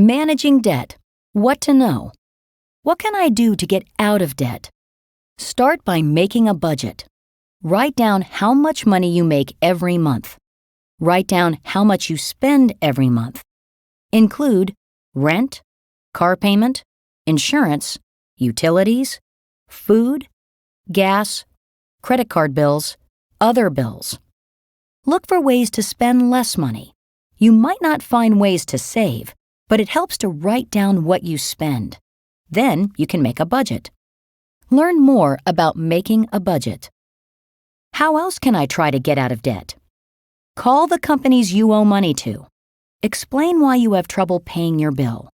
Managing debt. What to know. What can I do to get out of debt? Start by making a budget. Write down how much money you make every month. Write down how much you spend every month. Include rent, car payment, insurance, utilities, food, gas, credit card bills, other bills. Look for ways to spend less money. You might not find ways to save, but it helps to write down what you spend. Then you can make a budget. Learn more about making a budget. How else can I try to get out of debt? Call the companies you owe money to. Explain why you have trouble paying your bill.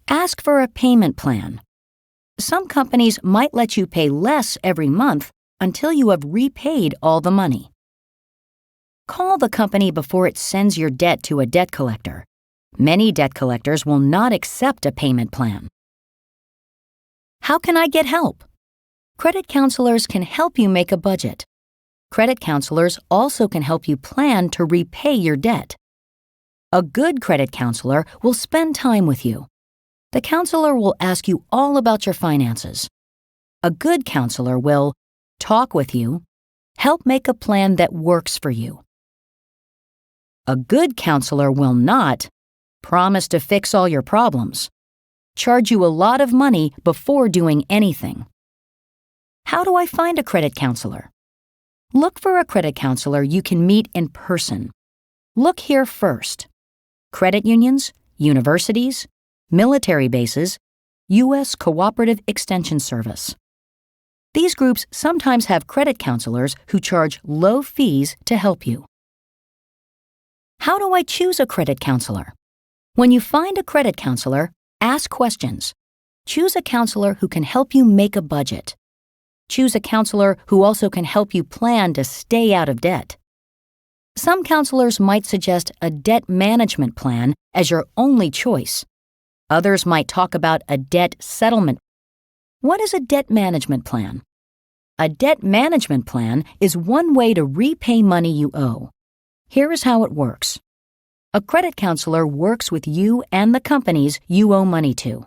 Ask for a payment plan. Some companies might let you pay less every month until you have repaid all the money. Call the company before it sends your debt to a debt collector. Many debt collectors will not accept a payment plan. How can I get help? Credit counselors can help you make a budget. Credit counselors also can help you plan to repay your debt. A good credit counselor will spend time with you. The counselor will ask you all about your finances. A good counselor will talk with you, help make a plan that works for you. A good counselor will not promise to fix all your problems, charge you a lot of money before doing anything. How do I find a credit counselor? Look for a credit counselor you can meet in person. Look here first. Credit unions, universities, military bases, U.S. Cooperative Extension Service. These groups sometimes have credit counselors who charge low fees to help you. How do I choose a credit counselor? When you find a credit counselor, ask questions. Choose a counselor who can help you make a budget. Choose a counselor who also can help you plan to stay out of debt. Some counselors might suggest a debt management plan as your only choice. Others might talk about a debt settlement. What is a debt management plan? A debt management plan is one way to repay money you owe. Here is how it works. A credit counselor works with you and the companies you owe money to.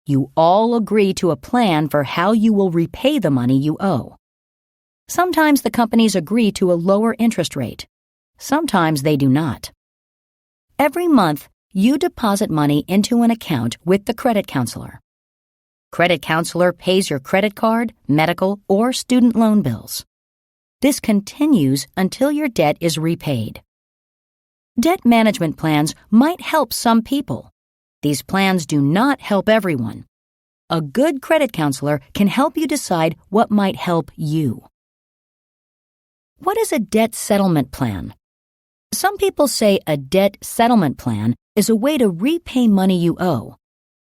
You all agree to a plan for how you will repay the money you owe. Sometimes the companies agree to a lower interest rate. Sometimes they do not. Every month, you deposit money into an account with the credit counselor. Credit counselor pays your credit card, medical, or student loan bills. This continues until your debt is repaid. Debt management plans might help some people. These plans do not help everyone. A good credit counselor can help you decide what might help you. What is a debt settlement plan? Some people say a debt settlement plan is a way to repay money you owe.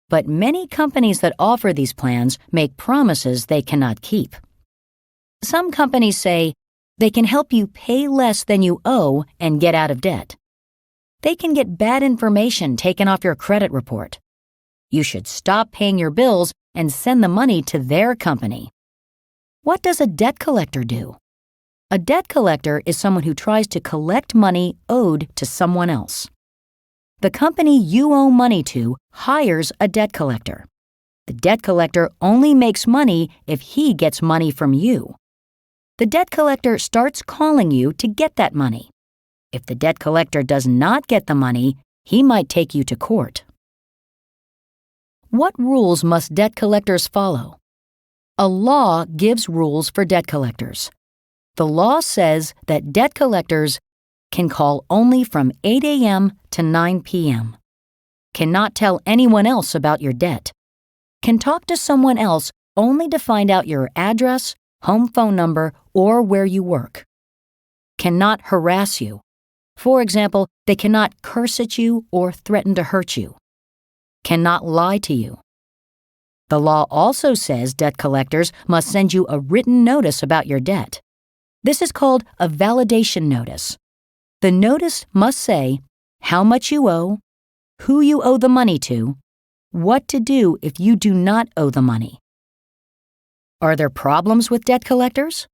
But many companies that offer these plans make promises they cannot keep. Some companies say they can help you pay less than you owe and get out of debt. They can get bad information taken off your credit report. You should stop paying your bills and send the money to their company. What does a debt collector do? A debt collector is someone who tries to collect money owed to someone else. The company you owe money to hires a debt collector. The debt collector only makes money if he gets money from you. The debt collector starts calling you to get that money. If the debt collector does not get the money, he might take you to court. What rules must debt collectors follow? A law gives rules for debt collectors. The law says that debt collectors can call only from 8 a.m. to 9 p.m., cannot tell anyone else about your debt, can talk to someone else only to find out your address, home phone number, or where you work, cannot harass you. For example, they cannot curse at you or threaten to hurt you, cannot lie to you. The law also says debt collectors must send you a written notice about your debt. This is called a validation notice. The notice must say how much you owe, who you owe the money to, what to do if you do not owe the money. Are there problems with debt collectors?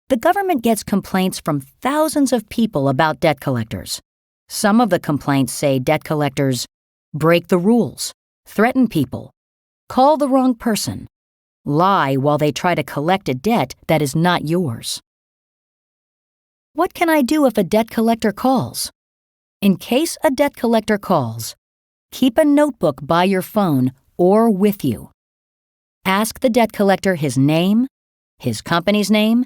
The government gets complaints from thousands of people about debt collectors. Some of the complaints say debt collectors break the rules, threaten people, call the wrong person, lie while they try to collect a debt that is not yours. What can I do if a debt collector calls? In case a debt collector calls, keep a notebook by your phone or with you. Ask the debt collector his name, his company's name,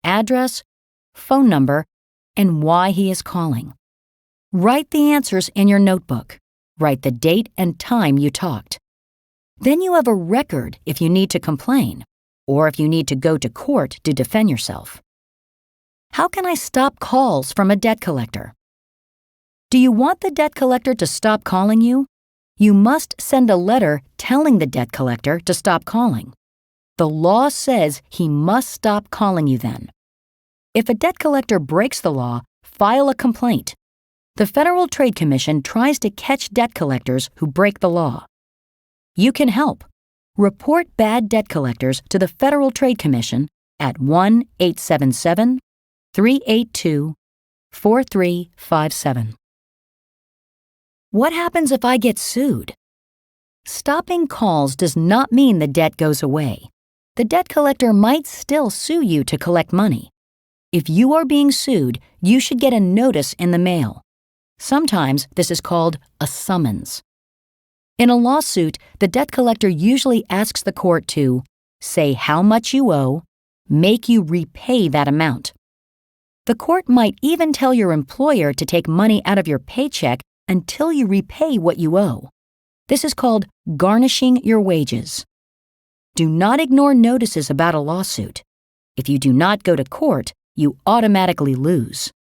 address, phone number, and why he is calling. Write the answers in your notebook. Write the date and time you talked. Then you have a record if you need to complain, or if you need to go to court to defend yourself. How can I stop calls from a debt collector? Do you want the debt collector to stop calling you? You must send a letter telling the debt collector to stop calling. The law says he must stop calling you then. If a debt collector breaks the law, file a complaint. The Federal Trade Commission tries to catch debt collectors who break the law. You can help. Report bad debt collectors to the Federal Trade Commission at 1-877-382-4357. What happens if I get sued? Stopping calls does not mean the debt goes away. The debt collector might still sue you to collect money. If you are being sued, you should get a notice in the mail. Sometimes this is called a summons. In a lawsuit, the debt collector usually asks the court to say how much you owe, make you repay that amount. The court might even tell your employer to take money out of your paycheck until you repay what you owe. This is called garnishing your wages. Do not ignore notices about a lawsuit. If you do not go to court, you automatically lose.